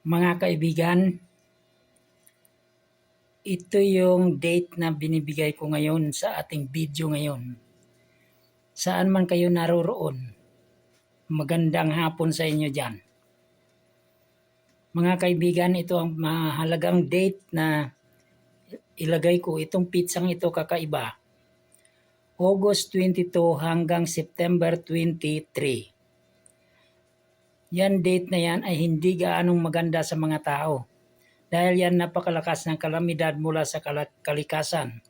Mga kaibigan, ito yung date na binibigay ko ngayon sa ating video ngayon. Saan man kayo naroroon, magandang hapon sa inyo dyan. Mga kaibigan, ito ang mahalagang date na ilagay ko. Itong pitsang ito kakaiba. August 22 hanggang September 23. Yan date na yan ay hindi gaanong maganda sa mga tao. Dahil yan napakalakas ng kalamidad mula sa kalikasan.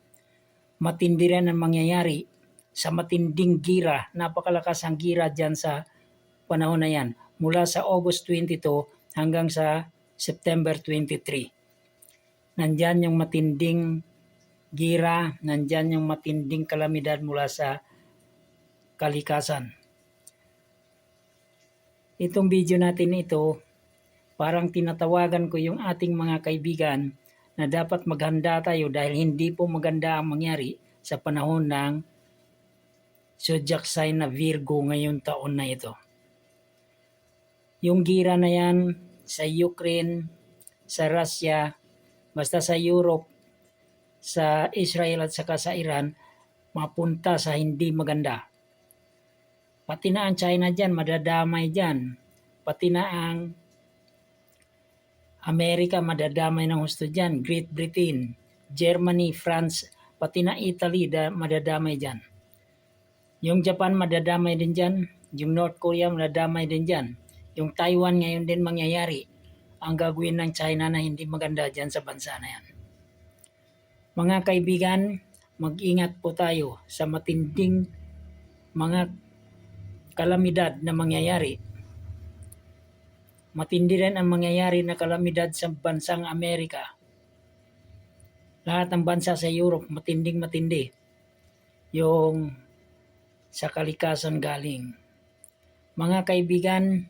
Matindi rin ang mangyayari sa matinding gira. Napakalakas ang gira dyan sa panahon na yan. Mula sa August 22 hanggang sa September 23. Nandyan yung matinding gira, nandyan yung matinding kalamidad mula sa kalikasan. Itong video natin ito, parang tinatawagan ko yung ating mga kaibigan na dapat maghanda tayo dahil hindi po maganda ang mangyari sa panahon ng zodiac sign na Virgo ngayong taon na ito. Yung gira na yan sa Ukraine, sa Russia, basta sa Europe, sa Israel at saka sa Iran, mapunta sa hindi maganda. Pati na ang China dyan, madadamay dyan. Pati na ang Amerika, madadamay ng husto dyan. Great Britain, Germany, France, pati na Italy, madadamay dyan. Yung Japan, madadamay din dyan. Yung North Korea, madadamay din dyan. Yung Taiwan ngayon din mangyayari. Ang gagawin ng China na hindi maganda dyan sa bansa na yan. Mga kaibigan, mag-ingat po tayo sa matinding mga kalamidad na mangyayari. Matindi rin ang mangyayari na kalamidad sa bansang Amerika. Lahat ng bansa sa Europe, matinding-matindi. Yung sa kalikasan galing. Mga kaibigan,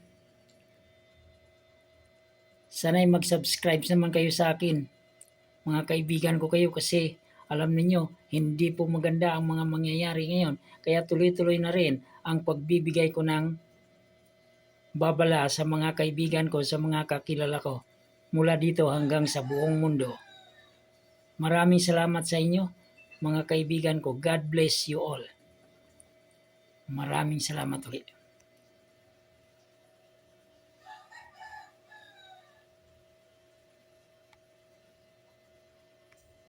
sana'y mag-subscribe naman kayo sa akin. Mga kaibigan ko kayo kasi alam niyo hindi po maganda ang mga mangyayari ngayon. Kaya tuloy-tuloy na rin ang pagbibigay ko ng babala sa mga kaibigan ko, sa mga kakilala ko, mula dito hanggang sa buong mundo. Maraming salamat sa inyo, mga kaibigan ko. God bless you all. Maraming salamat ulit.